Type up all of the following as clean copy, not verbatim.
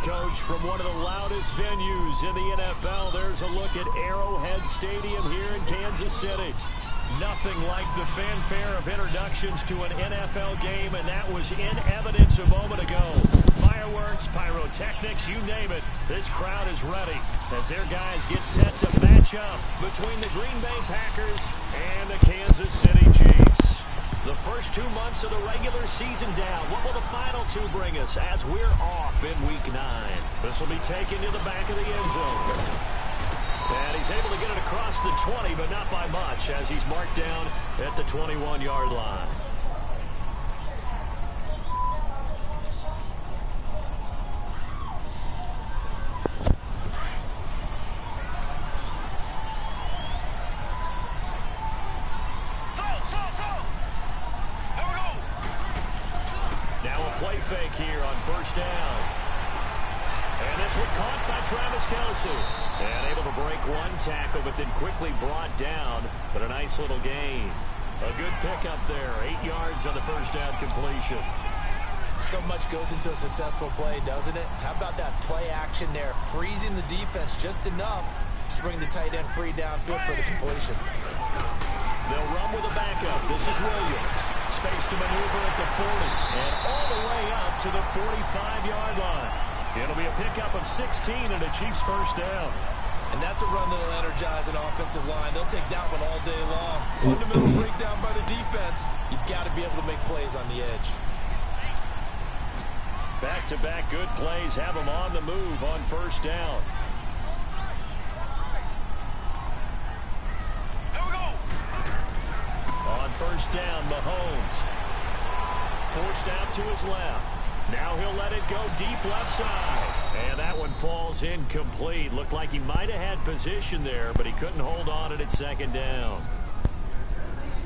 Coach, from one of the loudest venues in the NFL, there's a look at Arrowhead Stadium here in Kansas City. Nothing like the fanfare of introductions to an NFL game, and that was in evidence a moment ago. Fireworks, pyrotechnics, you name it. This crowd is ready as their guys get set to match up between the Green Bay Packers and the Kansas City Chiefs. The first 2 months of the regular season down. What will the final two bring us as we're off in Week 9? This will be taken to the back of the end zone. And he's able to get it across the 20, but not by much, as he's marked down at the 21-yard line. Now a play fake here on first down. And this one caught by Travis Kelce. And able to break one tackle, but then quickly brought down. But a nice little gain. A good pickup there. 8 yards on the first down completion. So much goes into a successful play, doesn't it? How about that play action there? Freezing the defense just enough to bring the tight end free downfield for the completion. They'll run with a backup. This is Williams. Space to maneuver at the 40. And all the way up to the 45-yard line. It'll be a pickup of 16 and a Chiefs first down. And that's a run that'll energize an offensive line. They'll take that one all day long. Fundamental breakdown by the defense. You've got to be able to make plays on the edge. Back-to-back good plays have them on the move on first down. Here we go. On first down, Mahomes. Forced out to his left. Now he'll let it go deep left side. And that one falls incomplete. Looked like he might have had position there, but he couldn't hold on at second down.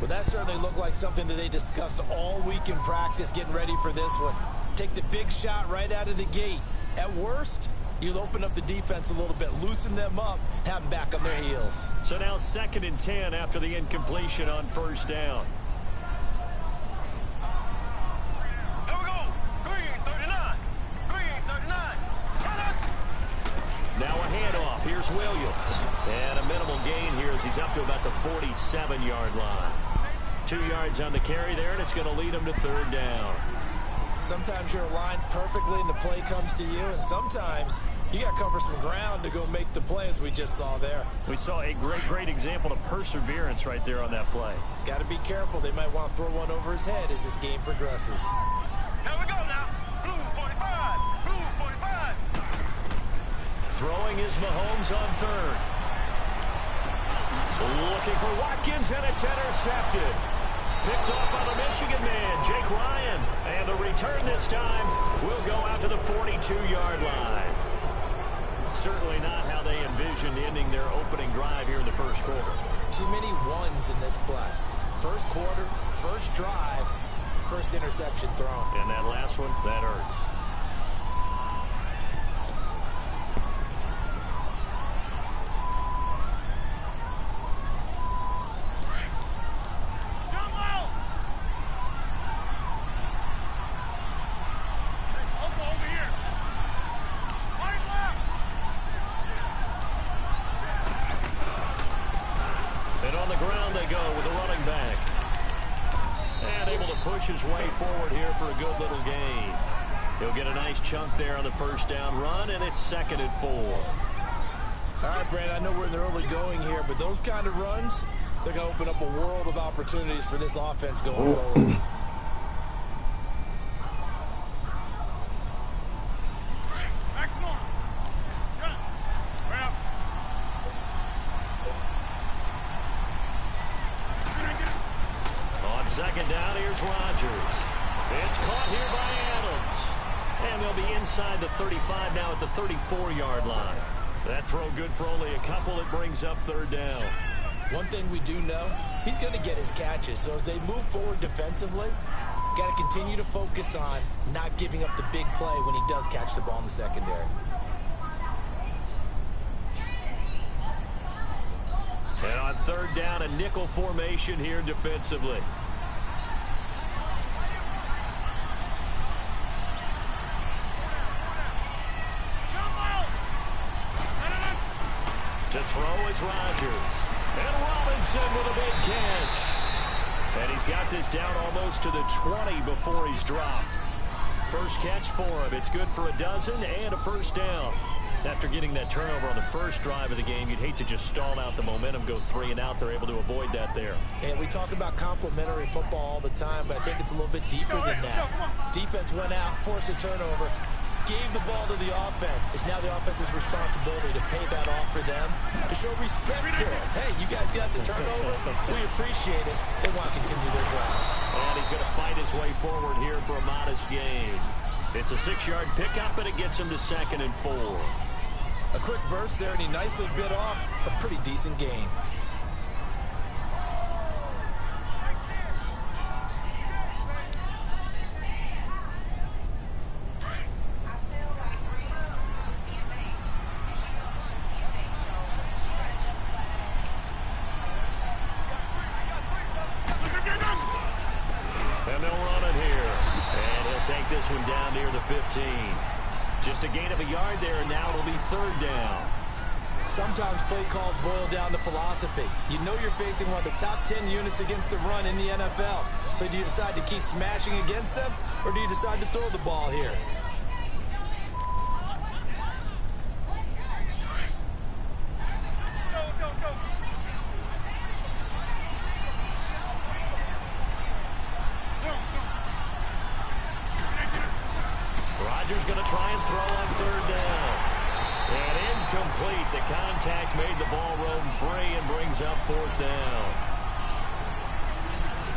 Well, that certainly looked like something that they discussed all week in practice, getting ready for this one. Take the big shot right out of the gate. At worst, you'll open up the defense a little bit, loosen them up, have them back on their heels. So now 2nd and 10 after the incompletion on first down. Now a handoff. Here's Williams. And a minimal gain here as he's up to about the 47-yard line. 2 yards on the carry there, and it's going to lead him to third down. Sometimes you're aligned perfectly and the play comes to you, and sometimes you got to cover some ground to go make the play, as we just saw there. We saw a great example of perseverance right there on that play. Got to be careful. They might want to throw one over his head as this game progresses. Here we go now. Blue 45. Blue 45. Throwing is Mahomes on third. Looking for Watkins, and it's intercepted. Picked off by the Michigan man, Jake Ryan. And the return this time will go out to the 42-yard line. Certainly not how they envisioned ending their opening drive here in the first quarter. Too many ones in this play. First quarter, first drive, first interception thrown. And that last one, that hurts. His way forward here for a good little gain. He'll get a nice chunk there on the first down run, and it's 2nd and 4. All right, Brandon, I know we're in the early going here, but those kind of runs, they're going to open up a world of opportunities for this offense going forward. Second down, here's Rodgers. It's caught here by Adams. And they'll be inside the 35 now at the 34-yard line. That throw good for only a couple. It brings up third down. One thing we do know, he's going to get his catches. So as they move forward defensively, got to continue to focus on not giving up the big play when he does catch the ball in the secondary. And on third down, a nickel formation here defensively. To throw is Rodgers. And Robinson with a big catch. And he's got this down almost to the 20 before he's dropped. First catch for him. It's good for a dozen and a first down. After getting that turnover on the first drive of the game, you'd hate to just stall out the momentum, go 3 and out. They're able to avoid that there. And we talk about complementary football all the time, but I think it's a little bit deeper than that. Defense went out, forced a turnover, gave the ball to the offense. It's now the offense's responsibility to pay that off for them, to show respect to them. Hey, you guys got the turnover. We appreciate it. They want to continue their drive. And he's going to fight his way forward here for a modest gain. It's a 6-yard pickup, and it gets him to 2nd and 4. A quick burst there, and he nicely bit off a pretty decent gain. And they'll run it here. And he'll take this one down near the 15. Just a gain of a yard there, and now it'll be 3rd down. Sometimes play calls boil down to philosophy. You know you're facing one of the top 10 units against the run in the NFL. So do you decide to keep smashing against them, or do you decide to throw the ball here? Rodgers going to try and throw on 3rd down. And incomplete. The contact made the ball roam free and brings up 4th down.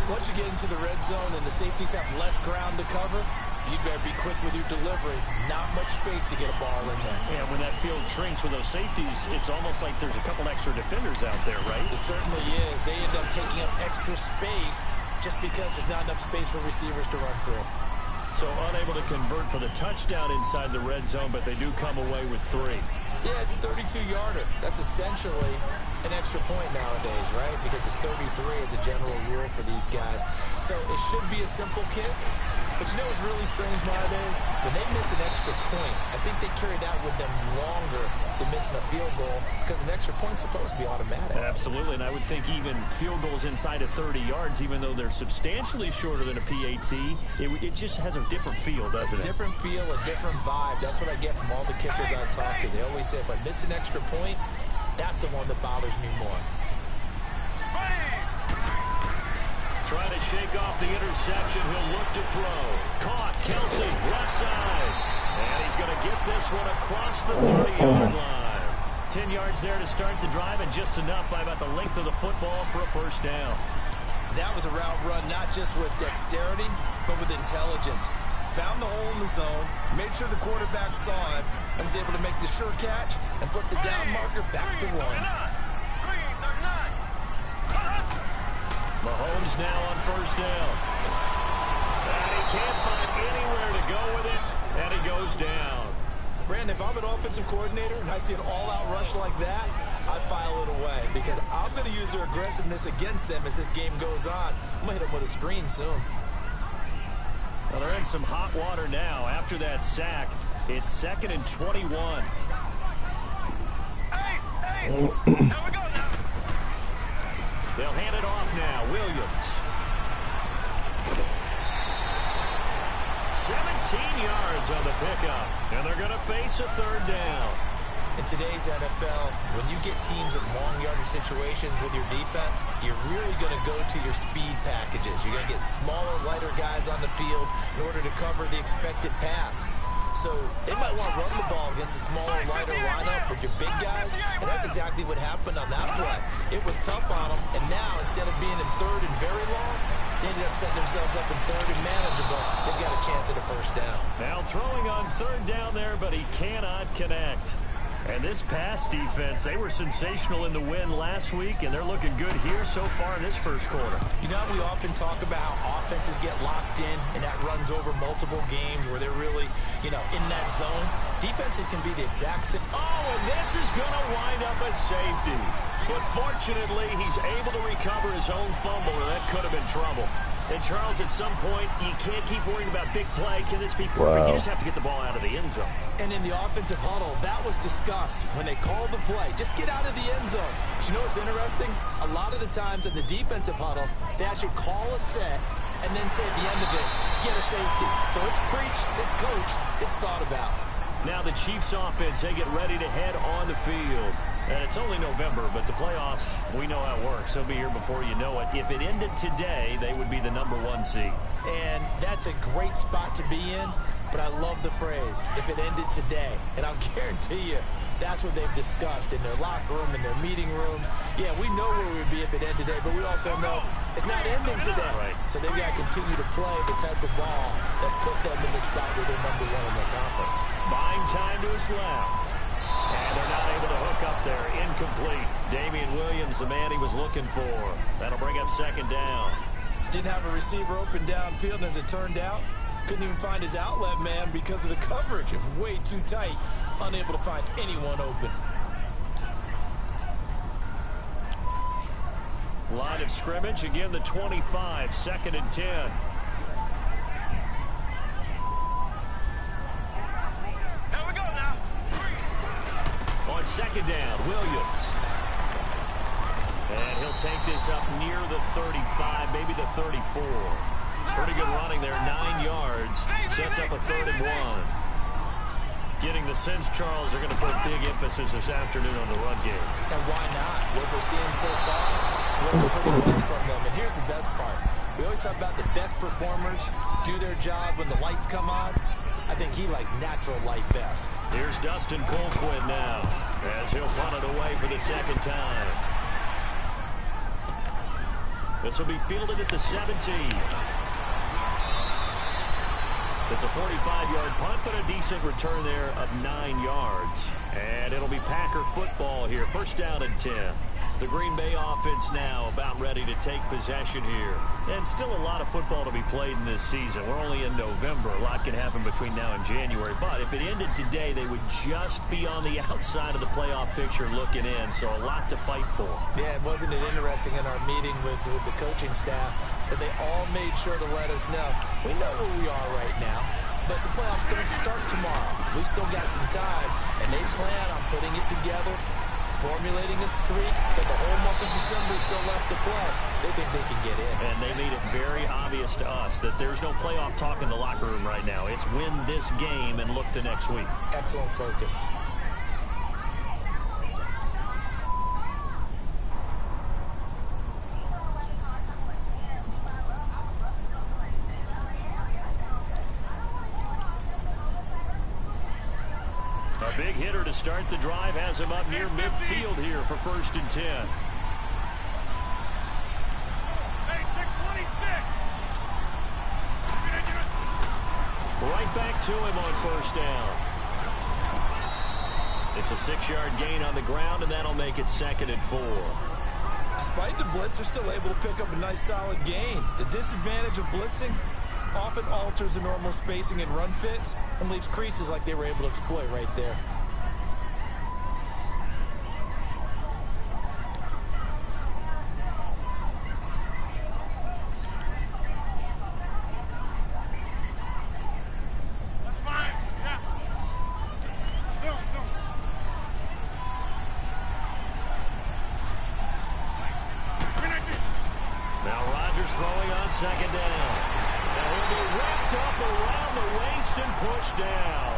Once you get into the red zone and the safeties have less ground to cover, you better be quick with your delivery. Not much space to get a ball in there. Yeah, when that field shrinks with those safeties, it's almost like there's a couple extra defenders out there, right? It certainly is. They end up taking up extra space just because there's not enough space for receivers to run through. So unable to convert for the touchdown inside the red zone, but they do come away with 3. Yeah, it's a 32-yarder. That's essentially an extra point nowadays, right? Because it's 33 as a general rule for these guys. So it should be a simple kick. But you know what's really strange nowadays? When they miss an extra point, I think they carry that with them longer than missing a field goal because an extra point's supposed to be automatic. Absolutely, and I would think even field goals inside of 30 yards, even though they're substantially shorter than a PAT, it just has a different feel, doesn't it? A different feel, a different vibe. That's what I get from all the kickers I talk to. They always say if I miss an extra point, that's the one that bothers me more. Trying to shake off the interception. He'll look to throw. Caught. Kelsey, left side. And he's going to get this one across the 30-yard line. 10 yards there to start the drive, and just enough by about the length of the football for a first down. That was a route run not just with dexterity, but with intelligence. Found the hole in the zone, made sure the quarterback saw it, and was able to make the sure catch and flip the down marker back to 1. Mahomes now on first down. And he can't find anywhere to go with it, and he goes down. Brandon, if I'm an offensive coordinator and I see an all-out rush like that, I file it away because I'm going to use their aggressiveness against them as this game goes on. I'm going to hit them with a screen soon. Well, they're in some hot water now. After that sack, it's 2nd and 21. Hey, here we go now. They'll hand it off now. Williams. 17 yards on the pickup. And they're going to face a 3rd down. In today's NFL, when you get teams in long yardage situations with your defense, you're really going to go to your speed packages. You're going to get smaller, lighter guys on the field in order to cover the expected pass. So they might want to run the ball against a smaller, lighter lineup with your big guys, and that's exactly what happened on that play. It was tough on them, and now instead of being in 3rd and very long, they ended up setting themselves up in 3rd and manageable. They've got a chance at a first down. Now throwing on 3rd down there, but he cannot connect. And this pass defense, they were sensational in the win last week, and they're looking good here so far in this first quarter. You know, we often talk about how offenses get locked in, and that runs over multiple games where they're really, in that zone. Defenses can be the exact same. Oh, and this is going to wind up a safety. But fortunately, he's able to recover his own fumble, or that could have been trouble. And, Charles, at some point, you can't keep worrying about big play. Can this be perfect? Wow. You just have to get the ball out of the end zone. And in the offensive huddle, that was discussed when they called the play. Just get out of the end zone. But you know what's interesting? A lot of the times in the defensive huddle, they actually call a set and then say at the end of it, get a safety. So it's preach, it's coach, it's thought about. Now the Chiefs offense, they get ready to head on the field. And it's only November, but the playoffs, we know how it works. They'll be here before you know it. If it ended today, they would be the #1 seed. And that's a great spot to be in, but I love the phrase, if it ended today. And I'll guarantee you, that's what they've discussed in their locker room, in their meeting rooms. Yeah, we know where we would be if it ended today, but we also know it's not ending today. Right. So they've got to continue to play the type of ball that put them in the spot where they're #1 in their conference. Buying time to his left. And they're not able to hook up there. Incomplete. Damian Williams, the man he was looking for. That'll bring up second down. Didn't have a receiver open downfield, and as it turned out, couldn't even find his outlet man because of the coverage. It was way too tight. Unable to find anyone open. Line of scrimmage, again the 25, 2nd and 10. Here we go now. On second down, Williams. And he'll take this up near the 35, maybe the 34. Pretty good running there, 9 yards. Sets up a 3rd and 1. Getting the sense, Charles, are going to put big emphasis this afternoon on the run game. And why not? What we're seeing so far, we're pretty well from them. And here's the best part. We always talk about the best performers do their job when the lights come on. I think he likes natural light best. Here's Dustin Colquitt now, as he'll punt it away for the 2nd time. This will be fielded at the 17. It's a 45-yard punt, but a decent return there of 9 yards. And it'll be Packer football here. 1st down and 10. The Green Bay offense now about ready to take possession here. And still a lot of football to be played in this season. We're only in November. A lot can happen between now and January. But if it ended today, they would just be on the outside of the playoff picture looking in. So a lot to fight for. Yeah, wasn't it interesting in our meeting with the coaching staff that they all made sure to let us know, we know where we are right now, but the playoffs don't start tomorrow. We still got some time, and they plan on putting it together, formulating a streak, that the whole month of December is still left to play. They think they can get in. And they made it very obvious to us that there's no playoff talk in the locker room right now. It's win this game and look to next week. Excellent focus. A big hitter to start the drive has him up near midfield here for 1st and 10. Hey, 626. Right back to him on 1st down. It's a 6-yard gain on the ground, and that'll make it 2nd and 4. Despite the blitz, they're still able to pick up a nice solid gain. The disadvantage of blitzing often alters the normal spacing and run fits and leaves creases like they were able to exploit right there. That's fine. Yeah. Zoom. Now Rodgers throwing on 2nd down. Now he'll be wrapped up around the waist and pushed down.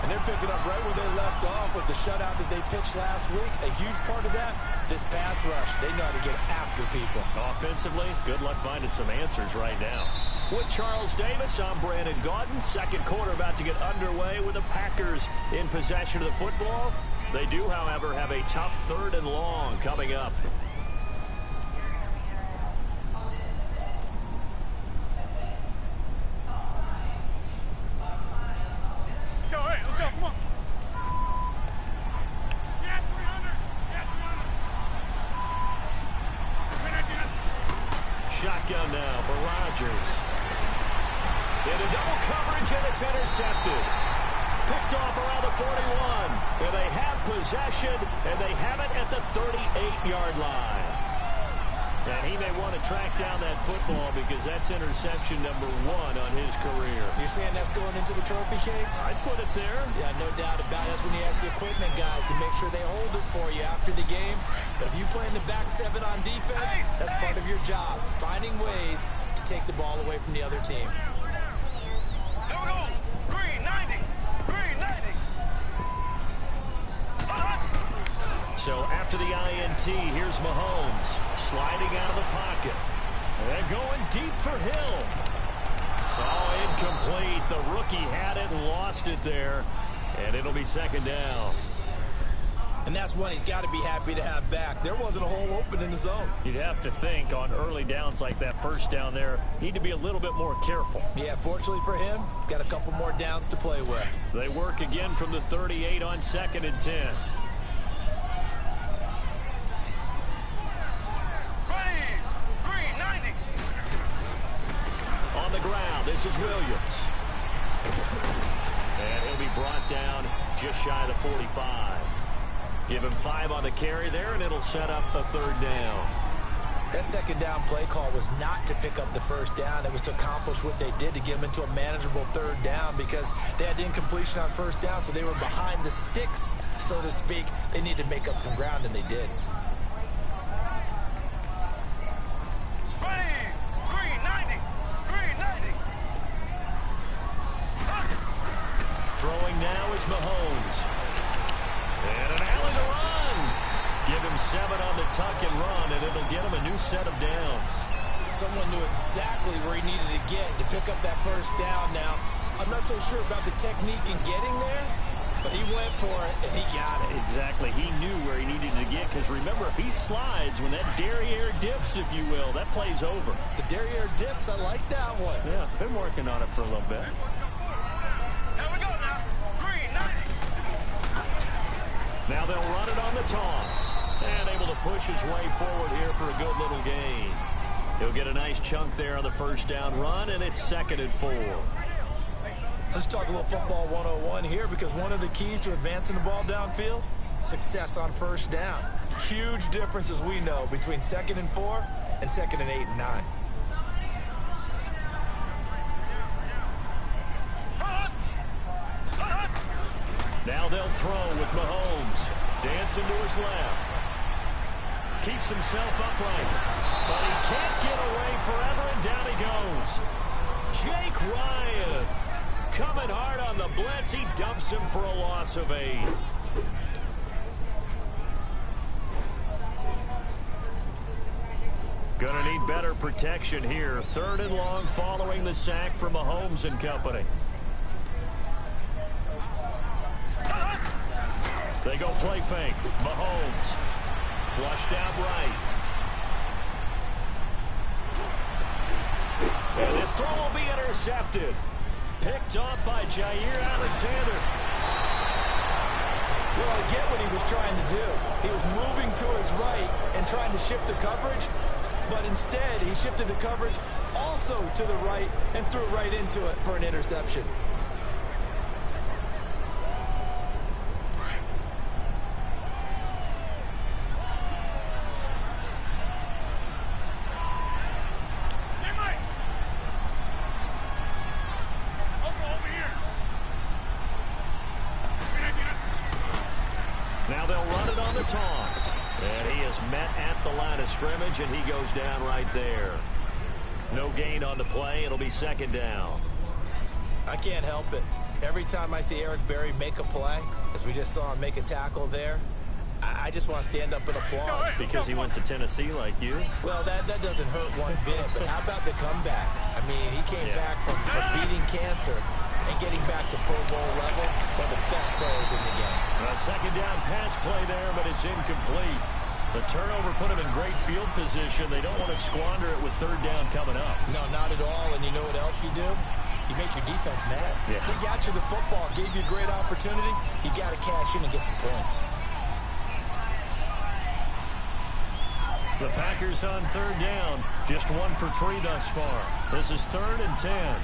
And they're picking up right where they left off with the shutout that they pitched last week. A huge part of that, this pass rush. They know how to get after people. Offensively, good luck finding some answers right now. With Charles Davis, I'm Brandon Gaudin. 2nd quarter about to get underway with the Packers in possession of the football. They do, however, have a tough 3rd and long coming up. Hey, let's go. Come on. Yeah, 300. Shotgun now for Rodgers. Into double coverage, and it's intercepted. Picked off around the 41. And they have possession, and they have it at the 38-yard line. And he may want to track down that football because that's interception number 1 on his career. You're saying that's going into the trophy case? I'd put it there. Yeah, no doubt about it. That's when you ask the equipment guys to make sure they hold it for you after the game. But if you play in the back 7 on defense, that's part of your job, finding ways to take the ball away from the other team. Here we go. Green 90. Green 90. So after the INT, here's Mahomes sliding out of the pocket. And going deep for Hill. Oh, incomplete. The rookie had it and lost it there. And it'll be second down. And that's one he's got to be happy to have back. There wasn't a hole open in the zone. You'd have to think on early downs like that first down there, need to be a little bit more careful. Yeah, fortunately for him, got a couple more downs to play with. They work again from the 38 on 2nd and 10. On the ground, this is Williams. And he'll be brought down just shy of the 45. Give him 5 on the carry there, and it'll set up a 3rd down. That second down play call was not to pick up the first down. It was to accomplish what they did to get them into a manageable 3rd down because they had incompletion on first down, so they were behind the sticks, so to speak. They needed to make up some ground, and they did. Green 90. Green 90. Throwing now is Mahomes. And an alley to run. Give him 7 on the tuck and run, and it'll get him a new set of downs. Someone knew exactly where he needed to get to pick up that first down. Now, I'm not so sure about the technique in getting there, but he went for it, and he got it. Exactly. He knew where he needed to get, because remember, if he slides, when that derriere dips, if you will, that play's over. The derriere dips, I like that one. Yeah, been working on it for a little bit. Here we go now. Green 90. Now they'll run it on the toss. And able to push his way forward here for a good little gain. He'll get a nice chunk there on the first down run, and it's 2nd and 4. Let's talk a little football 101 here, because one of the keys to advancing the ball downfield, success on first down. Huge difference, as we know, between 2nd and 4 and 2nd and 8 and 9. Now they'll throw with Mahomes. Dancing to his left. Keeps himself upright. But he can't get away forever, and down he goes. Jake Ryan coming hard on the blitz. He dumps him for a loss of 8. Gonna need better protection here. 3rd and long following the sack from Mahomes and company. They go play fake. Mahomes. Flushed out right. And this throw will be intercepted. Picked off by Jair Alexander. Well, I get what he was trying to do. He was moving to his right and trying to shift the coverage, but instead he shifted the coverage also to the right and threw right into it for an interception. Now they'll run it on the toss. And he is met at the line of scrimmage, and he goes down right there. No gain on the play. It'll be 2nd down. I can't help it. Every time I see Eric Berry make a play, as we just saw him make a tackle there, I just want to stand up and applaud. Because he went to Tennessee like you? Well, that doesn't hurt one bit, but how about the comeback? I mean, he came back from beating cancer and getting back to Pro Bowl level, one of the best players in the game. A 2nd down pass play there, but it's incomplete. The turnover put him in great field position. They don't want to squander it with 3rd down coming up. No, not at all. And you know what else you do? You make your defense mad. Yeah. They got you the football, gave you a great opportunity. You got to cash in and get some points. The Packers on 3rd down. Just 1 for 3 thus far. This is 3rd and 10.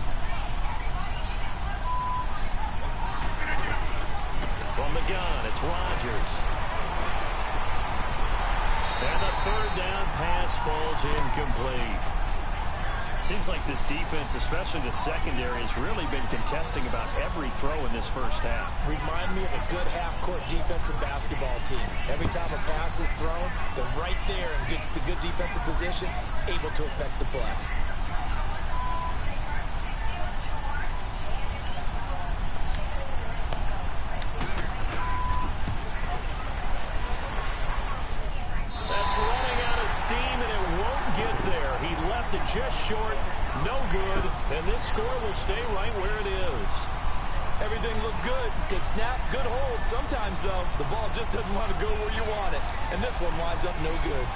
From the gun, it's Rodgers. And the third down pass falls incomplete. Seems like this defense, especially the secondary, has really been contesting about every throw in this first half. Remind me of a good half-court defensive basketball team. Every time a pass is thrown, they're right there in good defensive position, able to affect the play. That's running out of steam, and it won't get there. He left it just short, no good, and this score will stay right where it is. Everything looked good. Good snap, good hold. Sometimes, though, the ball just doesn't want to go where you want it, and this one winds up no good.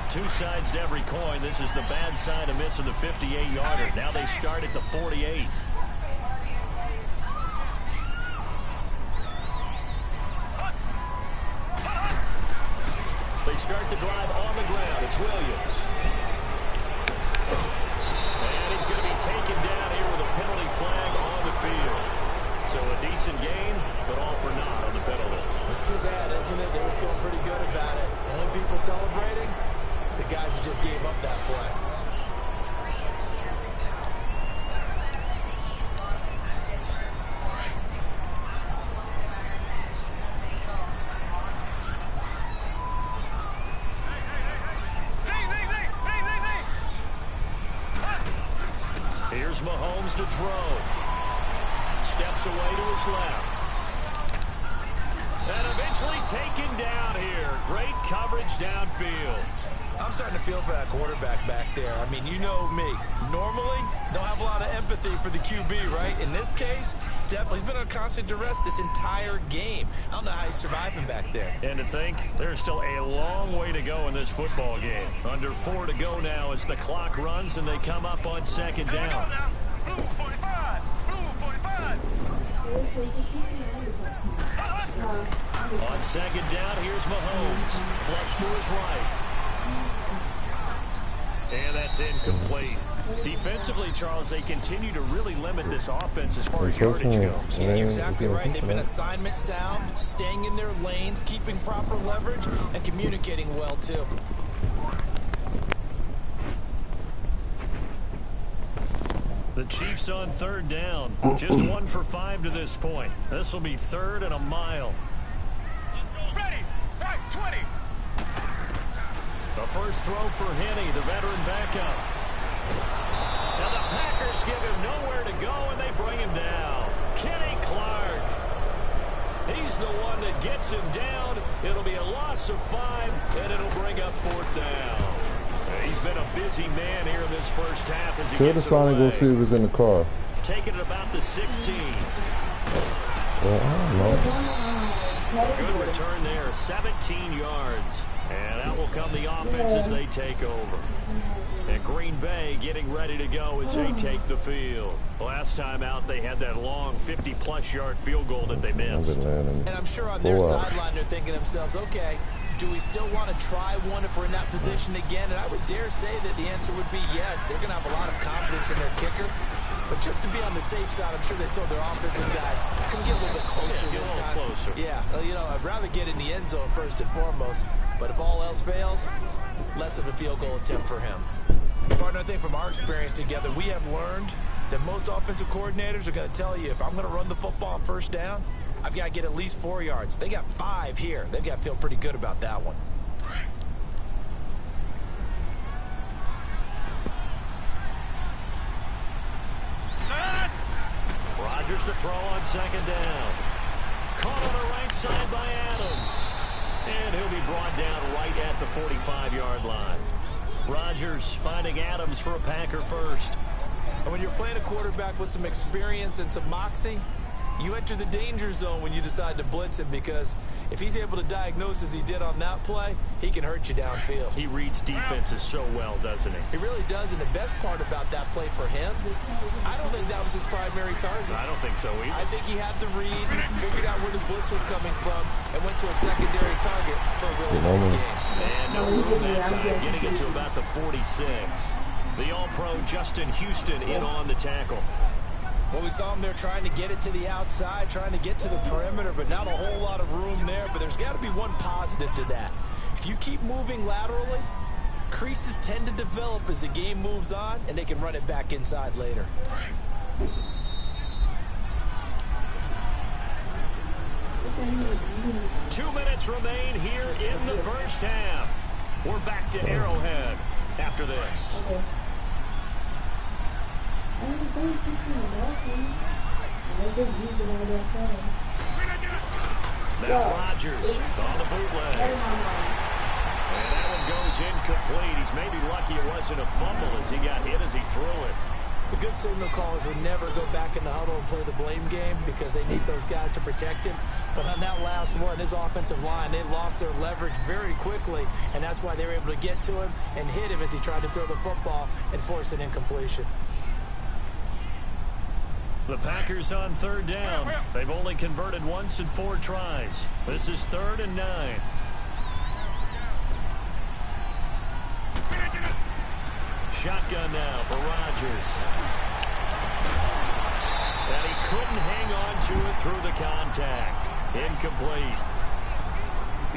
Two sides to every coin. This is the bad side of missing the 58-yarder. Now they start at the 48. They start the drive on the ground. It's Williams. And he's going to be taken down here with a penalty flag on the field. So a decent gain, but all for naught on the penalty. It's too bad, isn't it? They were feeling pretty good about it. Only people celebrating, the guys who just gave up that play. Here's Mahomes to throw. Steps away to his left. And eventually taken down here. Great coverage downfield. I'm starting to feel for that quarterback back there. I mean, you know me. Normally, don't have a lot of empathy for the QB, right? In this case, definitely. He's been on constant duress this entire game. I don't know how he's surviving back there. And to think, there's still a long way to go in this football game. Under 4 to go now as the clock runs and they come up on second down. Here we go now. Blue 45. Blue 45. On second down, here's Mahomes. Flush to his right. And that's incomplete. Defensively, Charles, they continue to really limit this offense as far as yardage goes. Yeah, you're exactly right. They've been assignment sound, staying in their lanes, keeping proper leverage, and communicating well, too. The Chiefs on third down. Just 1 for 5 to this point. This will be 3rd and a mile. Ready. Right, 20. The first throw for Henney, the veteran backup. Now the Packers give him nowhere to go, and they bring him down. Kenny Clark. He's the one that gets him down. It'll be a loss of 5, and it'll bring up 4th down. He's been a busy man here in this first half as he Tell gets the Sonic away. go see who's in the car. Taking it about the 16. Well, I don't know. Good return there, 17 yards. And out will come the offense as they take over. And Green Bay getting ready to go as they take the field. Last time out, they had that long 50-plus yard field goal that they missed. And I'm sure on their sideline they're thinking to themselves, okay, do we still want to try one if we're in that position again? And I would dare say that the answer would be yes. They're going to have a lot of confidence in their kicker. But just to be on the safe side, I'm sure they told their offensive guys, can we get a little bit closer this time? Closer. Yeah, you know, I'd rather get in the end zone first and foremost. But if all else fails, less of a field goal attempt for him. Partner, I think from our experience together, we have learned that most offensive coordinators are going to tell you, if I'm going to run the football on first down, I've got to get at least 4 yards. They got 5 here. They've got to feel pretty good about that one. Rodgers to throw on second down. Caught on the right side by Adams. And he'll be brought down right at the 45-yard line. Rodgers finding Adams for a Packer first. And when you're playing a quarterback with some experience and some moxie, you enter the danger zone when you decide to blitz him, because if he's able to diagnose as he did on that play, he can hurt you downfield. He reads defenses so well, doesn't he? He really does, and the best part about that play for him, I don't think that was his primary target. I don't think so either. I think he had the read, figured out where the blitz was coming from, and went to a secondary target for a really nice game. And no room that time, getting it to about the 46. The All-Pro Justin Houston in on the tackle. Well, we saw him there trying to get it to the outside, trying to get to the perimeter, but not a whole lot of room there. But there's got to be one positive to that. If If you keep moving laterally, creases tend to develop as the game moves on, and they can run it back inside later. 2 minutes remain here in the first half. We're back to Arrowhead after this. Now Rodgers on the bootleg. And that one goes incomplete. He's maybe lucky it wasn't a fumble as he got hit as he threw it. The good signal callers would never go back in the huddle and play the blame game because they need those guys to protect him. But on that last one, his offensive line, they lost their leverage very quickly, and that's why they were able to get to him and hit him as he tried to throw the football and force an incompletion. The Packers on third down. They've only converted once in 4 tries. This is 3rd and 9. Shotgun now for Rodgers. And he couldn't hang on to it through the contact. Incomplete.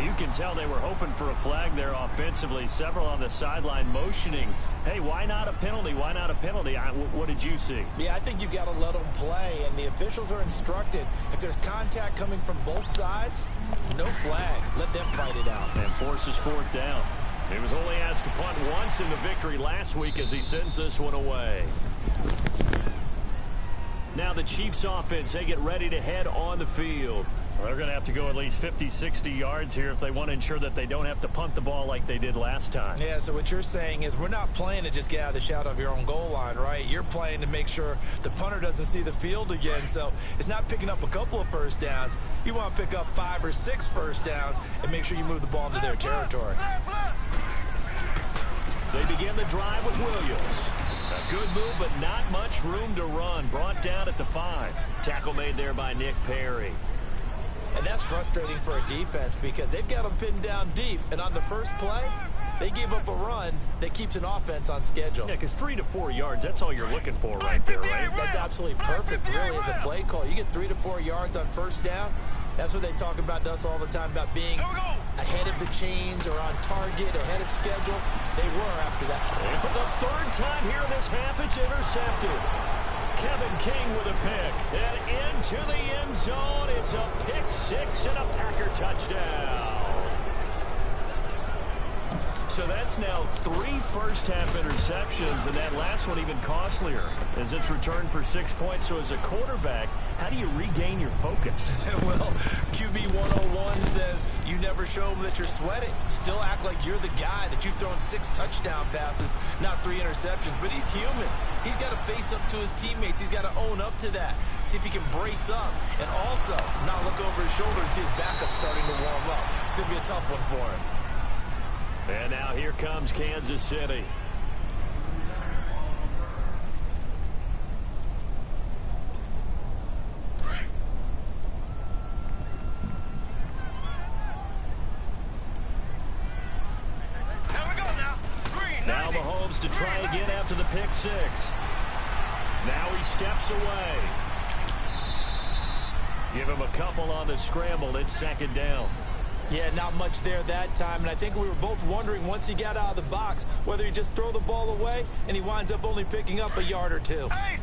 You can tell they were hoping for a flag there offensively. Several on the sideline motioning. Hey, why not a penalty? Why not a penalty? What did you see? Yeah, I think you've got to let them play, and the officials are instructed. If there's contact coming from both sides, no flag. Let them fight it out. And forces 4th down. He was only asked to punt once in the victory last week as he sends this one away. Now the Chiefs offense, they get ready to head on the field. They're going to have to go at least 50, 60 yards here if they want to ensure that they don't have to punt the ball like they did last time. Yeah, so what you're saying is we're not playing to just get out of the shadow of your own goal line, right? You're playing to make sure the punter doesn't see the field again. So it's not picking up a couple of first downs. You want to pick up 5 or 6 first downs and make sure you move the ball into their territory. They begin the drive with Williams. A good move, but not much room to run. Brought down at the 5. Tackle made there by Nick Perry. And that's frustrating for a defense because they've got them pinned down deep. And on the first play, they gave up a run that keeps an offense on schedule. Yeah, because 3 to 4 yards, that's all you're looking for right there, right? That's absolutely perfect, really, as a play call. You get 3 to 4 yards on first down. That's what they talk about to us all the time, about being ahead of the chains or on target, ahead of schedule. They were after that. And for the 3rd time here in this half, it's intercepted. Kevin King with a pick. And into the end zone. It's a pick 6 and a Packer touchdown. So that's now 3 first-half interceptions, and that last one even costlier as it's returned for 6 points. So as a quarterback, how do you regain your focus? Well, QB 101 says you never show them that you're sweating. Still act like you're the guy, that you've thrown 6 touchdown passes, not 3 interceptions. But he's human. He's got to face up to his teammates. He's got to own up to that. See if he can brace up and also not look over his shoulder and see his backup starting to warm up. It's going to be a tough one for him. And now here comes Kansas City. Now Mahomes to try again after the pick 6. Now he steps away. Give him a couple on the scramble. It's 2nd down. Yeah, not much there that time, and I think we were both wondering once he got out of the box whether he just throw the ball away, and he winds up only picking up a yard or 2. Ace!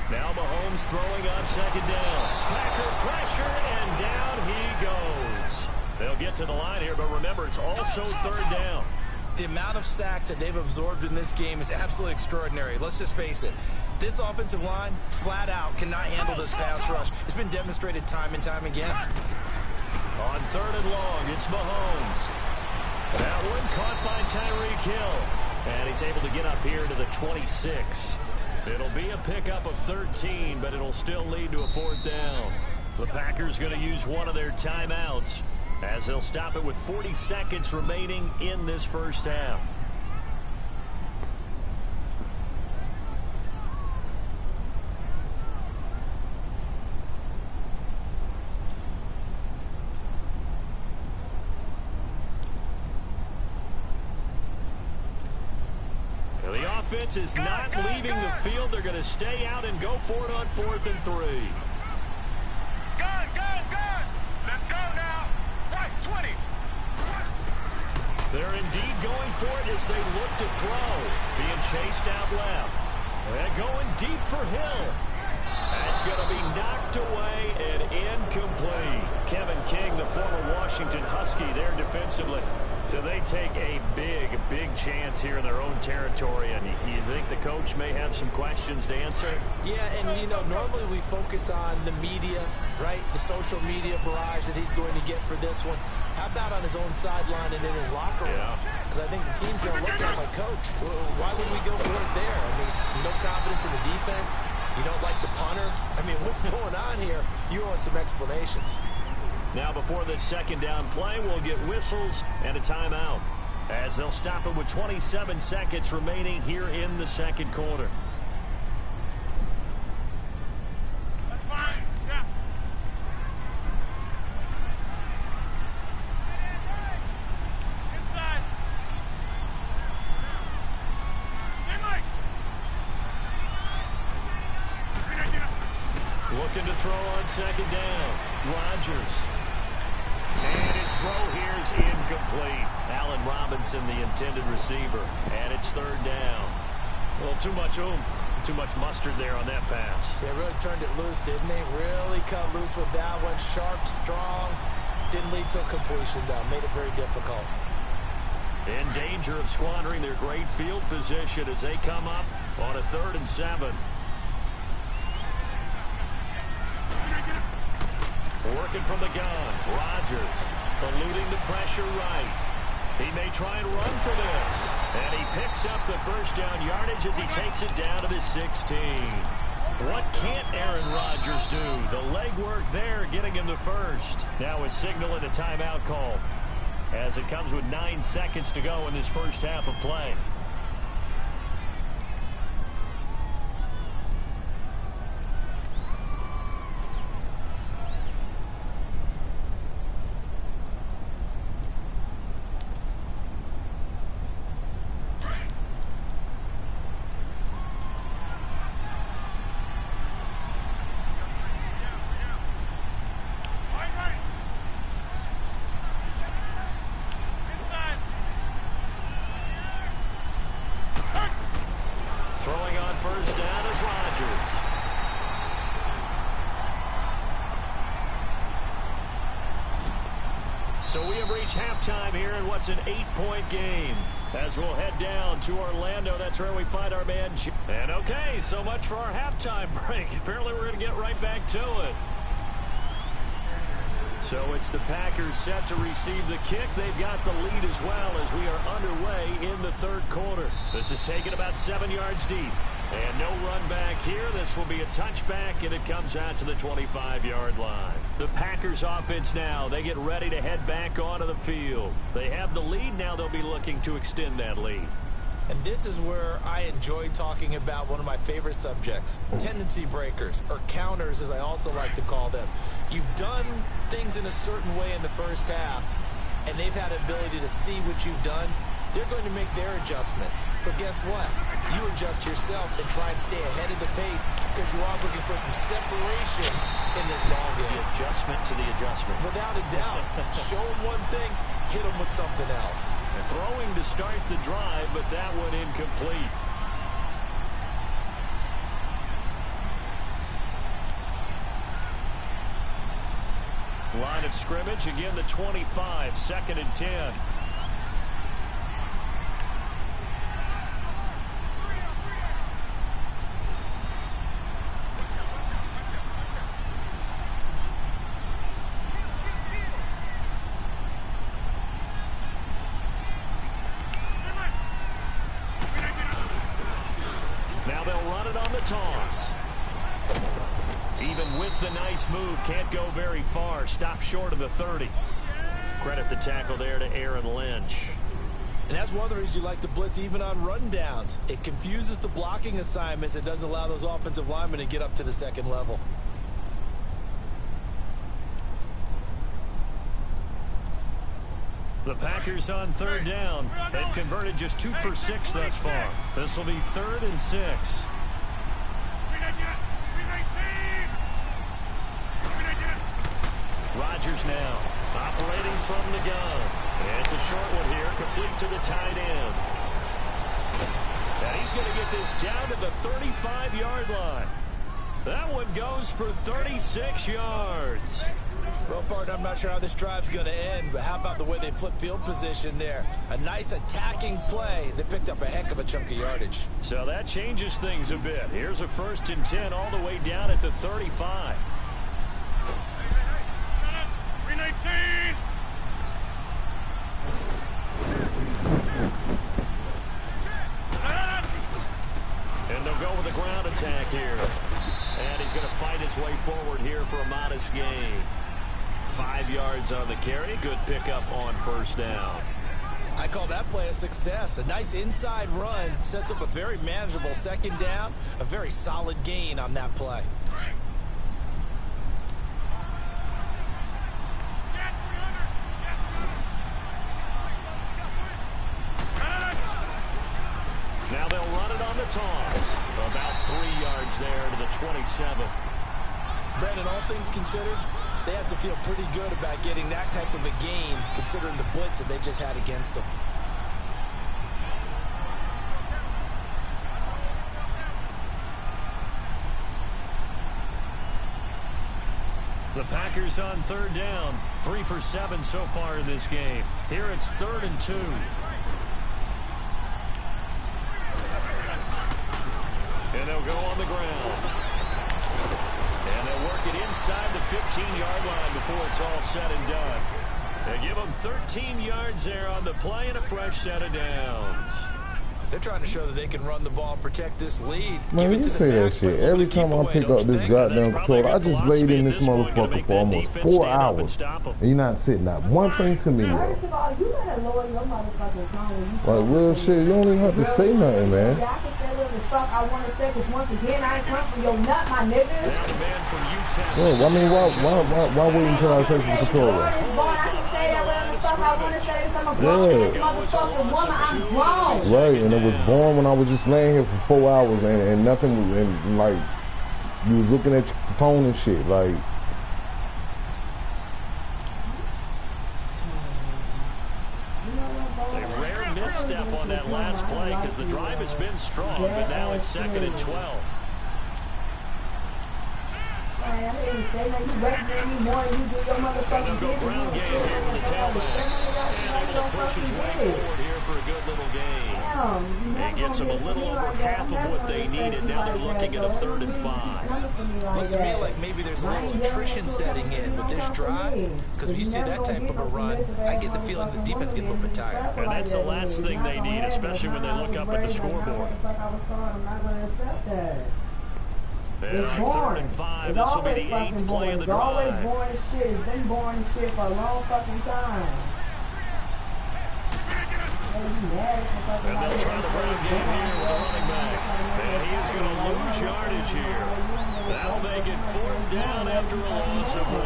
Now Mahomes throwing on 2nd down. Packer pressure, and down he goes. They'll get to the line here, but remember, it's also 3rd down. The amount of sacks that they've absorbed in this game is absolutely extraordinary. Let's just face it. This offensive line, flat out, cannot handle this pass rush. It's been demonstrated time and time again. On 3rd and long, it's Mahomes. That one caught by Tyreek Hill. And he's able to get up here to the 26. It'll be a pickup of 13, but it'll still lead to a 4th down. The Packers going to use one of their timeouts, as they'll stop it with 40 seconds remaining in this first half. The offense is not leaving the field. They're going to stay out and go for it on 4th and 3. Gun! Let's go now. Right, 20. They're indeed going for it as they look to throw. Being chased out left. And going deep for Hill. That's going to be knocked away and incomplete. Kevin King, the former Washington Husky, there defensively. So they take a big chance here in their own territory. And you think the coach may have some questions to answer? Yeah, and, you know, normally we focus on the media, right? The social media barrage that he's going to get for this one. How about on his own sideline and in his locker room? Because I think the team's going to look at him like, Coach, why would we go for it there? I mean, no confidence in the defense. You don't like the punter? I mean, what's going on here? You owe us some explanations. Now, before this second down play, we'll get whistles and a timeout as they'll stop it with 27 seconds remaining here in the second quarter. That's fine. Yeah. Inside. Hey, Mike. Looking to throw on second down. Rodgers. And his throw here is incomplete. Allen Robinson, the intended receiver. And it's 3rd down. Well, too much oomph, too much mustard there on that pass. They really turned it loose, didn't they? Really cut loose with that one. Sharp, strong. Didn't lead to a completion, though. Made it very difficult. In danger of squandering their great field position as they come up on a 3rd and 7. Working from the gun. Rodgers eluding the pressure right. He may try and run for this. And he picks up the first down yardage as he takes it down to the 16. What can't Aaron Rodgers do? The legwork there getting him the first. Now a signal and a timeout call as it comes with 9 seconds to go in this first half of play. So we have reached halftime here in what's an 8-point game. As we'll head down to Orlando, that's where we find our man. And okay, so much for our halftime break. Apparently we're going to get right back to it. So it's the Packers set to receive the kick. They've got the lead as well as we are underway in the 3rd quarter. This is taken about 7 yards deep. And no run back here. This will be a touchback, and it comes out to the 25-yard line. The Packers offense now, they get ready to head back onto the field. They have the lead. Now they'll be looking to extend that lead. And this is where I enjoy talking about one of my favorite subjects, tendency breakers, or counters as I also like to call them. You've done things in a certain way in the first half, and they've had the ability to see what you've done. They're going to make their adjustments. So guess what? You adjust yourself and try and stay ahead of the pace because you are looking for some separation in this ballgame. The adjustment to the adjustment. Without a doubt. Show them one thing, hit them with something else. They're throwing to start the drive, but that one incomplete. Line of scrimmage, again the 25, 2nd and 10. Now they'll run it on the toss. Even with the nice move, can't go very far. Stop short of the 30. Credit the tackle there to Aaron Lynch. And that's one of the reasons you like to blitz even on rundowns. It confuses the blocking assignments. It doesn't allow those offensive linemen to get up to the 2nd level. The Packers on third down. They've converted just 2 for 6 thus far. This will be 3rd and 6. Rodgers now operating from the gun. It's a short one here, complete to the tight end. And he's going to get this down to the 35-yard line. That one goes for 36 yards. Well, partner, I'm not sure how this drive's going to end, but how about the way they flip field position there? A nice attacking play. They picked up a heck of a chunk of yardage. So that changes things a bit. Here's a 1st and 10 all the way down at the 35. 319. And they'll go with a ground attack here. And he's going to fight his way forward here for a modest gain. 5 yards on the carry. Good pickup on 1st down. I call that play a success. A nice inside run sets up a very manageable 2nd down. A very solid gain on that play. Now they'll run it on the toss. About 3 yards there to the 27. Brandon, all things considered, they have to feel pretty good about getting that type of a gain, considering the blitz that they just had against them. The Packers on third down. 3 for 7 so far in this game. Here it's 3rd and 2. And they'll go on the ground. And they'll work it inside the 15-yard line before it's all said and done. They give them 13 yards there on the play and a fresh set of downs. They're trying to show that they can run the ball and protect this lead. Man, you say that shit. Every time I pick up this goddamn controller, I just laid in this motherfucker for almost 4 hours. And you're not sitting not one thing to me, yo. Like, real shit, you don't even have to say nothing, man. Yeah, I mean, why wait until I take the controller? Yeah. Right, and it was born when I was just laying here for 4 hours and nothing, and like, you was looking at your phone and shit, like. A rare misstep on that last play because the drive has been strong, but now it's 2nd and 12. And they'll go ground game here with the tailback. And able to push his way forward here for a good little gain. He gets them a little over half of what they needed. Now they're looking at a 3rd and 5. Looks to me like maybe there's a little attrition setting in with this drive, because when you see that type of a run, I get the feeling the defense gets a little bit tired. And that's the last thing they need, especially when they look up at the scoreboard. And on 3rd and 5, this will be the 8th play of the drive. It's always boring shit. It's been boring shit for a long fucking time. And they'll try the ground game here with a running back. And he is going to lose yardage here. That'll make it 4th down after a loss of 1.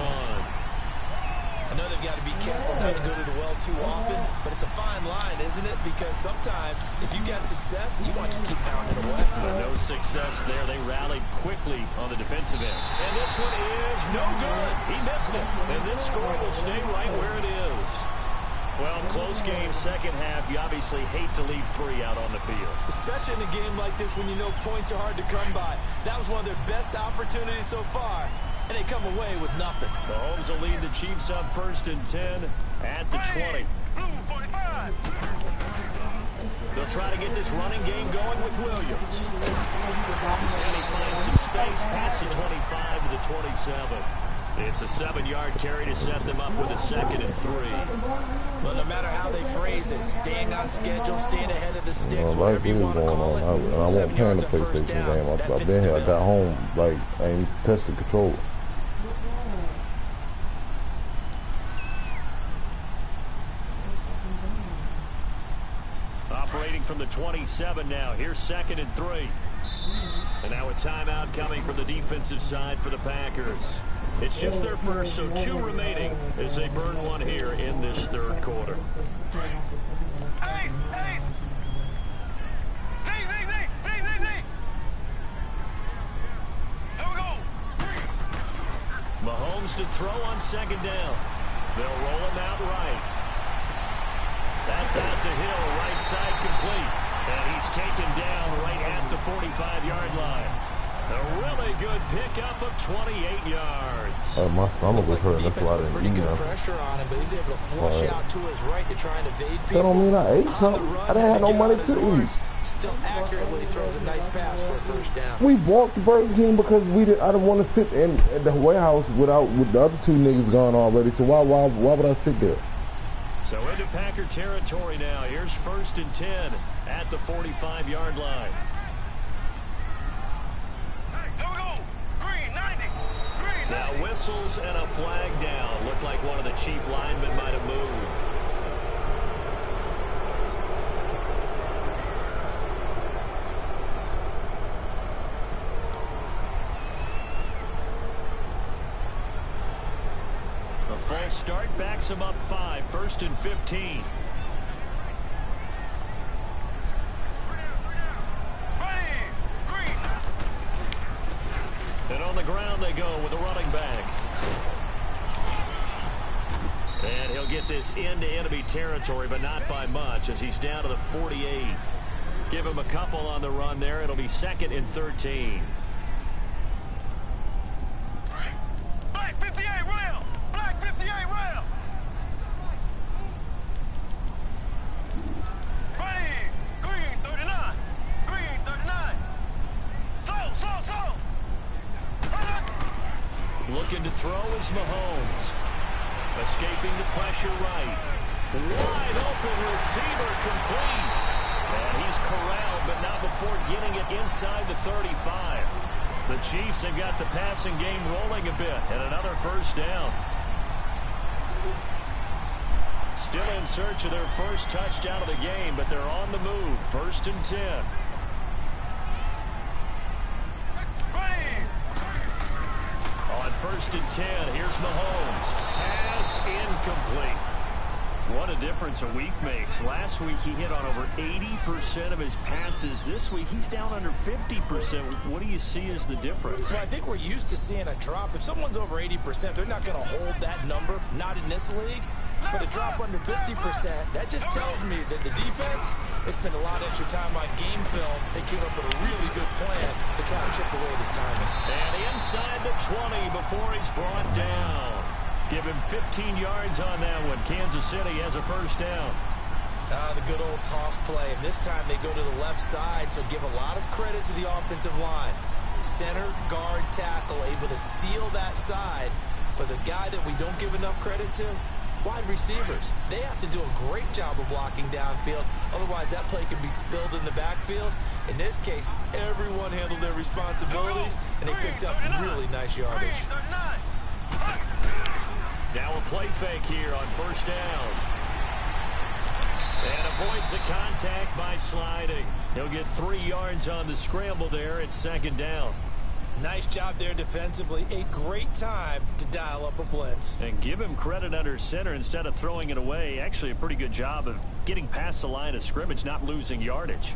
I know they've got to be careful not to go to the well too often, but it's a fine line, isn't it? Because sometimes, if you got success, you want to just keep pounding away. But no success there. They rallied quickly on the defensive end. And this one is no good. He missed it. And this score will stay right where it is. Well, close game, 2nd half. You obviously hate to leave 3 out on the field. Especially in a game like this when you know points are hard to come by. That was one of their best opportunities so far. And they come away with nothing. Mahomes will lead the Chiefs up 1st and 10 at the 20. Blue 45. They'll try to get this running game going with Williams. And he finds some space past the 25 to the 27. It's a 7-yard carry to set them up with a 2nd and 3. Well, no matter how they phrase it, staying on schedule, staying ahead of the sticks, Well, whatever you want to call it. I won't plan the PlayStation game. I've been here, I got home, like, I ain't tested the controller. Operating from the 27 now. Here's 2nd and 3. And now a timeout coming from the defensive side for the Packers. It's just their first, so 2 remaining as they burn one here in this third quarter. Ace! Ace! Z! Here we go! Mahomes to throw on second down. They'll roll him out right. That's out to Hill, right side complete. And he's taken down right at the 45-yard line. A really good pickup of 28 yards. Oh, my stomach was hurt. That's why I didn't pretty eat good nothing. pressure on him, but he's able to flush out to his right to try and evade people. That don't mean I ate something. I didn't have no money to eat. Still accurately throws a nice pass for a first down. We bought the Burger King because I didn't want to sit in at the warehouse with the other 2 niggas gone already. So why would I sit there? So into Packer territory now. Here's 1st and 10 at the 45-yard line. Here we go! Green, 90! Green, 90! Now whistles and a flag down. Looked like one of the chief linemen might have moved. A false start backs him up 5. 1st and 15. And on the ground they go with a running back. And he'll get this into enemy territory, but not by much as he's down to the 48. Give him a couple on the run there. It'll be 2nd and 13. Black 58 rail! Black 58 rail! Ready! Green 39! Green 39! Slow! Looking to throw is Mahomes. Escaping the pressure right. Wide open receiver complete. And he's corralled, but not before getting it inside the 35. The Chiefs have got the passing game rolling a bit, and another first down. Still in search of their first touchdown of the game, but they're on the move. 1st and 10. On 1st and 10, here's Mahomes. Pass incomplete. What a difference a week makes. Last week he hit on over 80% of his passes. This week he's down under 50%. What do you see as the difference? Well, I think we're used to seeing a drop. If someone's over 80%, they're not going to hold that number, not in this league. But a drop under 50%, that just tells me that the defense, they spent a lot of extra time on game films. They came up with a really good plan to try to chip away at his timing. And inside the 20 before he's brought down. Give him 15 yards on that one. Kansas City has a first down. The good old toss play. And this time they go to the left side, so give a lot of credit to the offensive line. Center, guard, tackle, able to seal that side. But the guy that we don't give enough credit to, wide receivers. They have to do a great job of blocking downfield. Otherwise, that play can be spilled in the backfield. In this case, everyone handled their responsibilities, and they picked up really nice yardage. Now a play fake here on first down. And avoids the contact by sliding. He'll get 3 yards on the scramble there. It's 2nd down. Nice job there defensively. A great time to dial up a blitz. And give him credit under center instead of throwing it away. Actually a pretty good job of getting past the line of scrimmage, not losing yardage.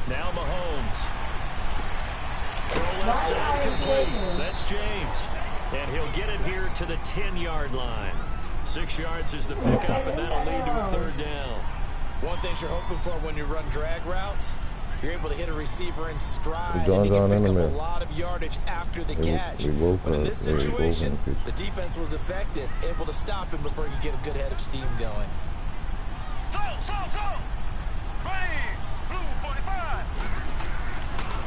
Now Mahomes. Throw inside complete. That's James. And he'll get it here to the 10-yard line. 6 yards is the pickup, and that'll lead to a 3rd down. One thing you're hoping for when you run drag routes, you're able to hit a receiver in stride and you can pick up a lot of yardage after the catch. But in this situation, the defense was effective, able to stop him before he could get a good head of steam going. Slow! Ready! Blue 45!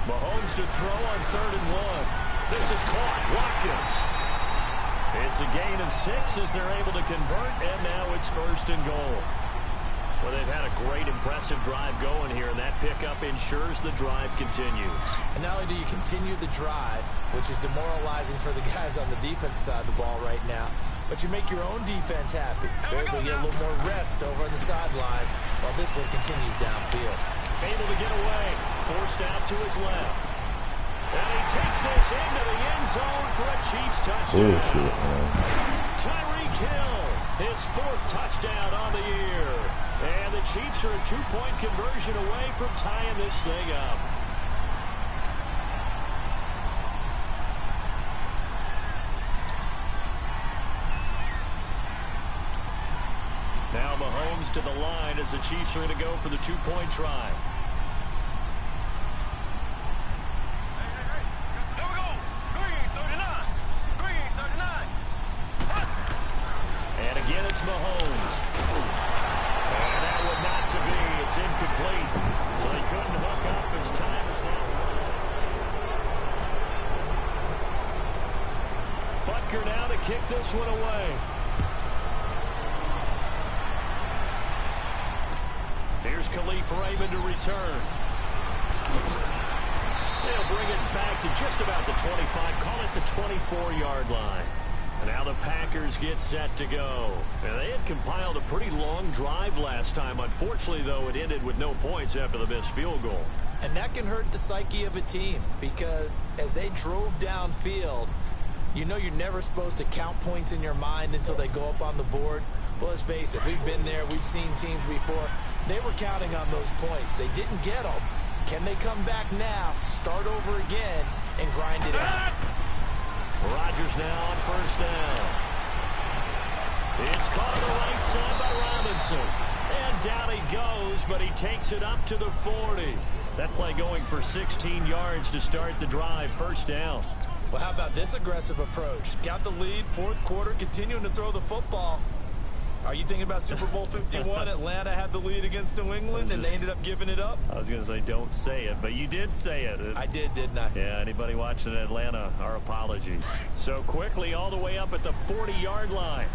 Mahomes to throw on 3rd and 1. This is caught. Watkins. It's a gain of 6 as they're able to convert, and now it's 1st and goal. Well, they've had a great, impressive drive going here, and that pickup ensures the drive continues. And not only do you continue the drive, which is demoralizing for the guys on the defensive side of the ball right now, but you make your own defense happy. They're able to get a little more rest over on the sidelines while this one continues downfield. Able to get away, forced out to his left. And he takes this into the end zone for a Chiefs touchdown. Tyreek Hill, his 4th touchdown on the year. And the Chiefs are a 2-point conversion away from tying this thing up. Now Mahomes to the line as the Chiefs are going to go for the 2-point try. Here we go. Green 39. Green 39. And again, it's Mahomes. And that would not to be. It's incomplete. So he couldn't hook up. His time is now running. Butker now to kick this one away. Here's Khalif Raymond to return. They'll bring it back to just about the 25. Call it the 24-yard line. And now the Packers get set to go. And they had compiled a pretty long drive last time. Unfortunately, though, it ended with no points after the missed field goal. And that can hurt the psyche of a team because as they drove downfield, you know you're never supposed to count points in your mind until they go up on the board. Well, let's face it, we've been there. We've seen teams before. They were counting on those points. They didn't get them. Can they come back now, start over again, and grind it out? Rodgers now on 1st down. It's caught on the right side by Robinson. And down he goes, but he takes it up to the 40. That play going for 16 yards to start the drive. 1st down. Well, how about this aggressive approach? Got the lead, 4th quarter, continuing to throw the football. Are you thinking about Super Bowl 51? Atlanta had the lead against New England, and they ended up giving it up? I was going to say don't say it, but you did say it. I did, didn't I? Yeah, anybody watching Atlanta, our apologies. So quickly all the way up at the 40-yard line.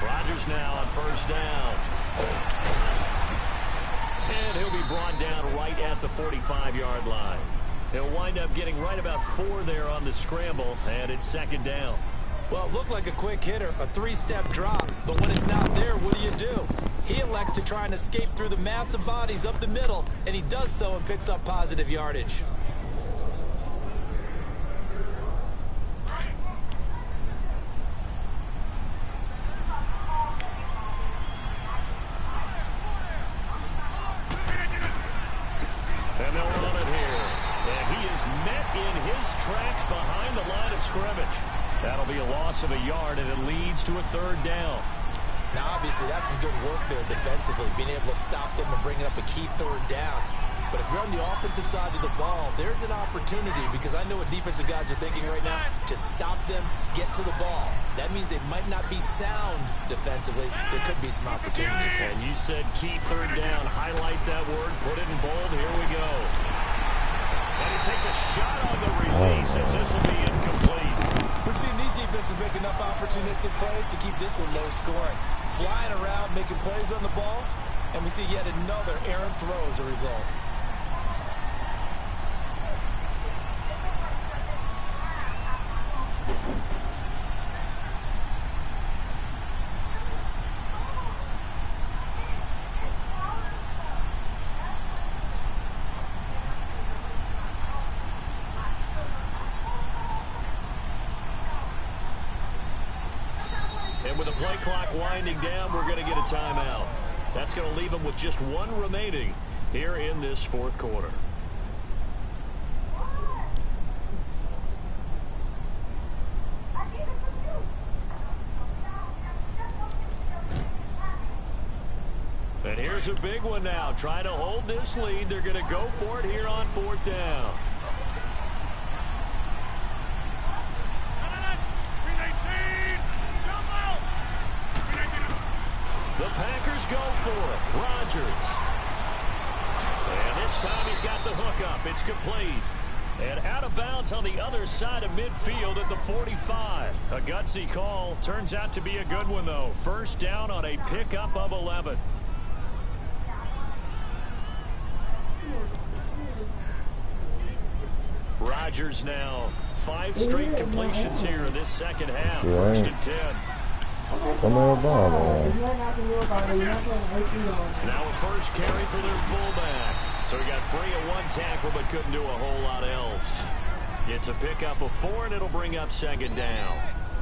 Rodgers now on 1st down. And he'll be brought down right at the 45-yard line. He'll wind up getting right about 4 there on the scramble, and it's 2nd down. Well, it looked like a quick hitter, a 3-step drop, but when it's not there, what do? He elects to try and escape through the massive bodies up the middle, and he does so and picks up positive yardage. And they'll run it here. And he is met in his tracks behind the line of scrimmage. That'll be a loss of a yard, and it leads to a 3rd down. Now, obviously, that's some good work there defensively, being able to stop them and bring up a key 3rd down. But if you're on the offensive side of the ball, there's an opportunity because I know what defensive guys are thinking right now. Just stop them, get to the ball. That means they might not be sound defensively. There could be some opportunities. And you said key 3rd down. Highlight that word. Put it in bold. Here we go. And he takes a shot on the release as this will be incomplete. We've seen these defenses make enough opportunistic plays to keep this one low scoring. Flying around, making plays on the ball, and we see yet another errant throw as a result. And with the play clock winding down, we're going to get a timeout. That's going to leave them with just 1 remaining here in this 4th quarter. And here's a big one now. Trying to hold this lead. They're going to go for it here on 4th down. The Packers go for it. Rodgers. And this time he's got the hook up. It's complete. And out of bounds on the other side of midfield at the 45. A gutsy call. Turns out to be a good one, though. First down on a pickup of 11. Rodgers now 5 straight completions here in this second half. First and 10. Come on, man. Now a first carry for their fullback. So he got free of 1 tackle but couldn't do a whole lot else. It's a pickup of 4 and it'll bring up second down.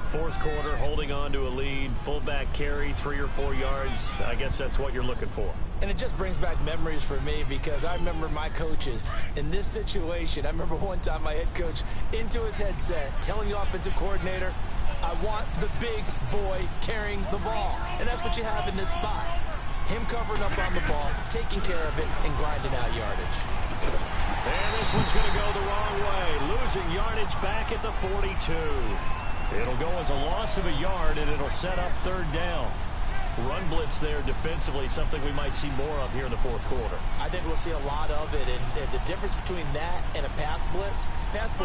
Fourth quarter, holding on to a lead. Fullback carry, 3 or 4 yards. I guess that's what you're looking for. And it just brings back memories for me because I remember my coaches in this situation. I remember one time my head coach into his headset telling the offensive coordinator, I want the big boy carrying the ball. And that's what you have in this spot. Him covering up on the ball, taking care of it, and grinding out yardage. And this one's going to go the wrong way. Losing yardage back at the 42. It'll go as a loss of a yard, and it'll set up third down. Run blitz there defensively, something we might see more of here in the fourth quarter. I think we'll see a lot of it, and the difference between that and a pass blitz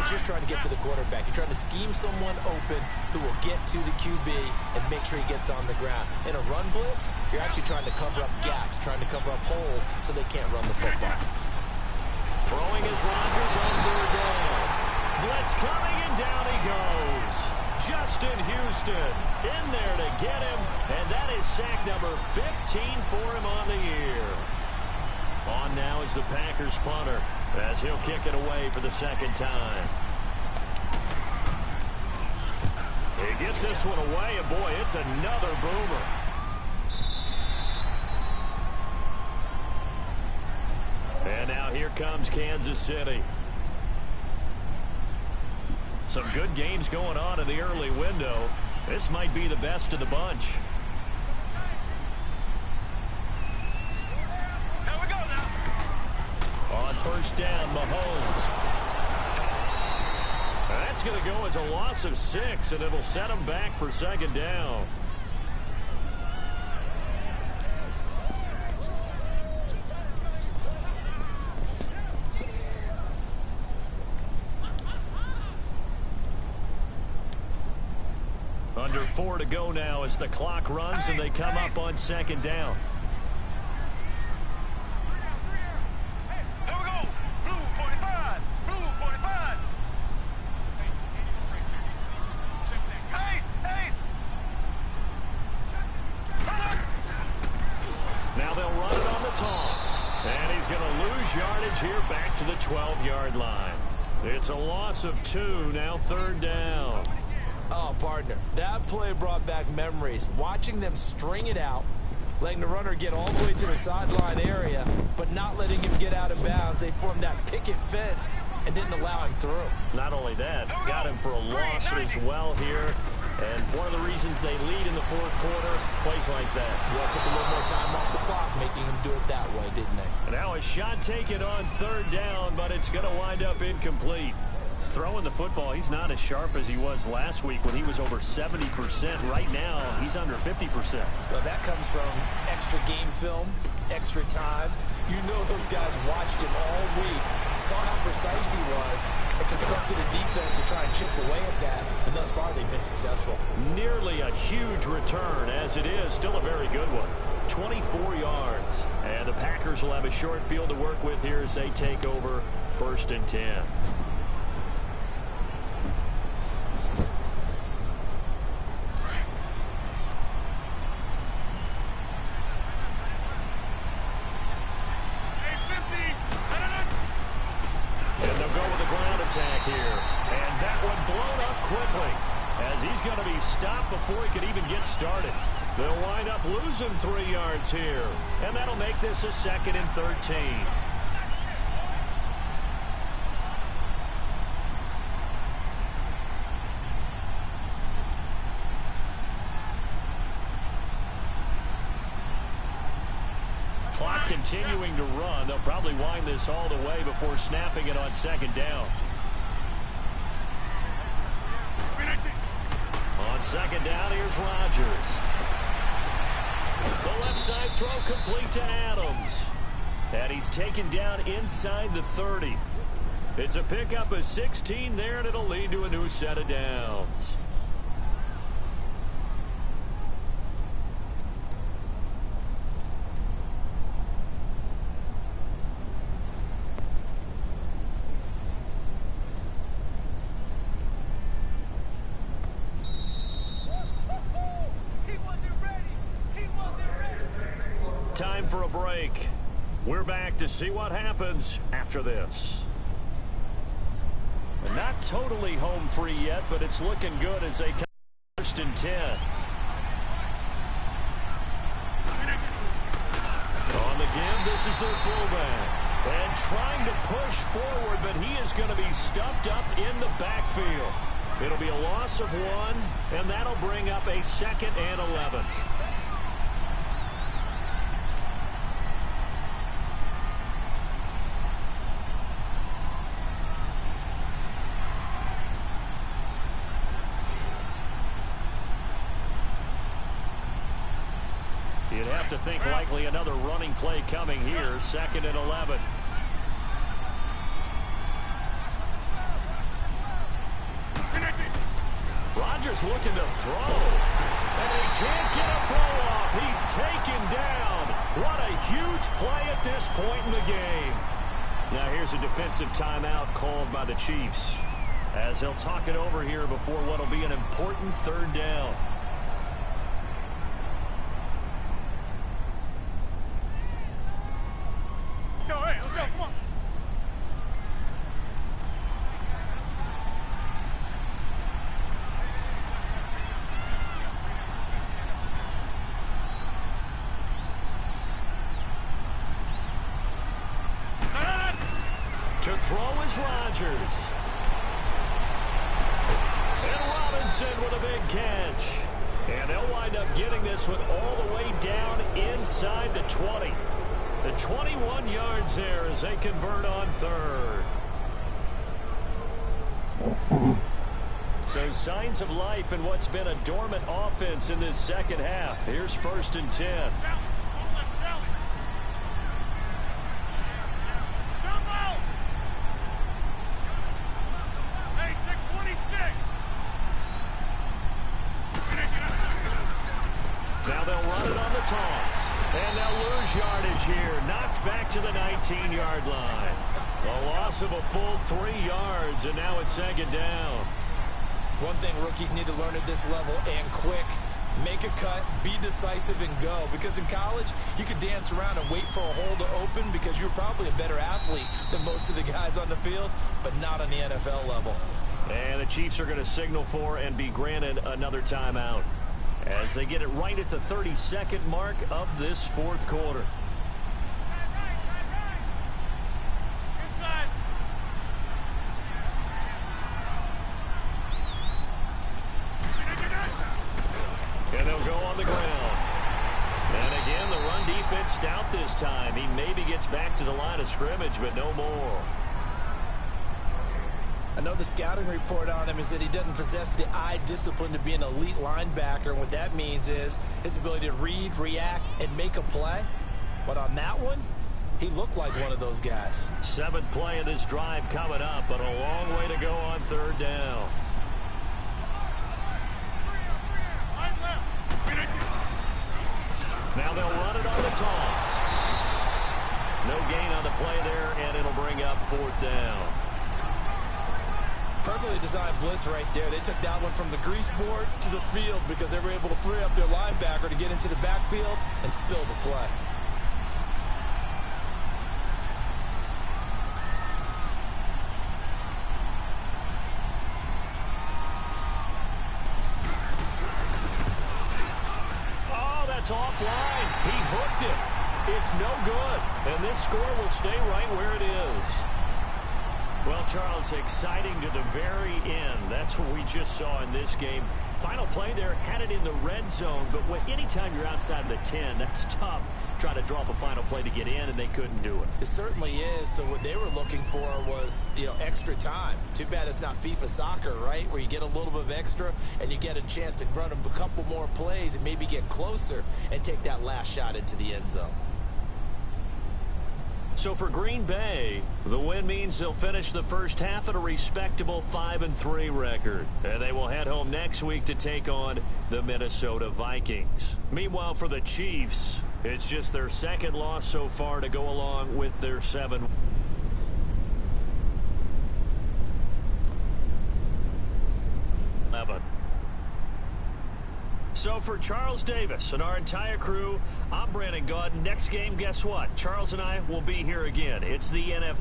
just trying to get to the quarterback. You're trying to scheme someone open who will get to the QB and make sure he gets on the ground. In a run blitz, you're actually trying to cover up gaps, trying to cover up holes so they can't run the football. Throwing is Rodgers on third down. Blitz coming, and down he goes. Justin Houston in there to get him, and that is sack number 15 for him on the year. On now is the Packers punter as he'll kick it away for the second time. He gets this one away, and boy, it's another boomer. And now here comes Kansas City. Some good games going on in the early window. This might be the best of the bunch. Here we go now. On first down, Mahomes. That's going to go as a loss of 6, and it'll set him back for second down. Under 4 to go now as the clock runs and they come up on second down. Here we go. Blue 45. Blue 45. Ace. Now they'll run it on the toss. And he's going to lose yardage here back to the 12-yard line. It's a loss of 2, now third down. Oh, partner, that play brought back memories. Watching them string it out, letting the runner get all the way to the sideline area, but not letting him get out of bounds. They formed that picket fence and didn't allow him through. Not only that, got him for a loss as well here. And one of the reasons they lead in the fourth quarter, plays like that. Yeah, took a little more time off the clock, making him do it that way, didn't they? Now a shot taken on third down, but it's going to wind up incomplete. Throwing the football, he's not as sharp as he was last week when he was over 70%. Right now, he's under 50%. Well, that comes from extra game film, extra time. You know those guys watched him all week, saw how precise he was, and constructed a defense to try and chip away at that, and thus far they've been successful. Nearly a huge return, as it is still a very good one. 24 yards, and the Packers will have a short field to work with here as they take over first and 10. Attack here, and that one blown up quickly as he's going to be stopped before he could even get started. They'll wind up losing 3 yards here, and that'll make this a 2nd and 13. Clock continuing to run. They'll probably wind this all the way before snapping it on second down. On second down, here's Rodgers. The left side throw complete to Adams. And he's taken down inside the 30. It's a pickup of 16 there, and it'll lead to a new set of downs. Time for a break. We're back to see what happens after this. And not totally home free yet, but it's looking good as they come first and 10. On the give, this is their fullback. And trying to push forward, but he is going to be stuffed up in the backfield. It'll be a loss of 1, and that'll bring up a 2nd and 11. You'd have to think likely another running play coming here, 2nd and 11. Rodgers looking to throw, and he can't get a throw off. He's taken down. What a huge play at this point in the game. Now here's a defensive timeout called by the Chiefs, as they'll talk it over here before what'll be an important 3rd down. To throw is Rodgers. And Robinson with a big catch. And they'll wind up getting this with all the way down inside the 20. The 21 yards there as they convert on 3rd. So signs of life in what's been a dormant offense in this 2nd half. Here's 1st and 10. Now they'll run it on the toss. And they'll lose yardage here. Knocked back to the 19-yard line. A loss of a full 3 yards, and now it's 2nd down. One thing rookies need to learn at this level, and quick, make a cut, be decisive, and go. Because in college, you could dance around and wait for a hole to open because you're probably a better athlete than most of the guys on the field, but not on the NFL level. And the Chiefs are going to signal for and be granted another timeout as they get it right at the 32nd mark of this 4th quarter. And they'll go on the ground. And again, the run defense stout this time. He maybe gets back to the line of scrimmage, but no more. I know the scouting report on him is that he doesn't possess the eye discipline to be an elite linebacker. And what that means is his ability to read, react, and make a play. But on that one, he looked like one of those guys. 7th play of this drive coming up, but a long way to go on 3rd down. Now they'll run it on the toss. No gain on the play there, and it'll bring up 4th down. Perfectly designed blitz right there. They took that one from the grease board to the field because they were able to free up their linebacker to get into the backfield and spill the play. Oh, that's offline. He hooked it. It's no good. And this score will stay right where it is. Well, Charles, exciting to the very end. That's what we just saw in this game. Final play there, had it in the red zone, but anytime you're outside of the 10, that's tough. Try to draw up a final play to get in, and they couldn't do it. It certainly is. So what they were looking for was, extra time. Too bad it's not FIFA soccer, right, where you get a little bit of extra and you get a chance to run a couple more plays and maybe get closer and take that last shot into the end zone. So for Green Bay, the win means they'll finish the first half at a respectable 5-3 record. And they will head home next week to take on the Minnesota Vikings. Meanwhile, for the Chiefs, it's just their second loss so far to go along with their 7. So for Charles Davis and our entire crew, I'm Brandon Gaudin. Next game, guess what? Charles and I will be here again. It's the NFL.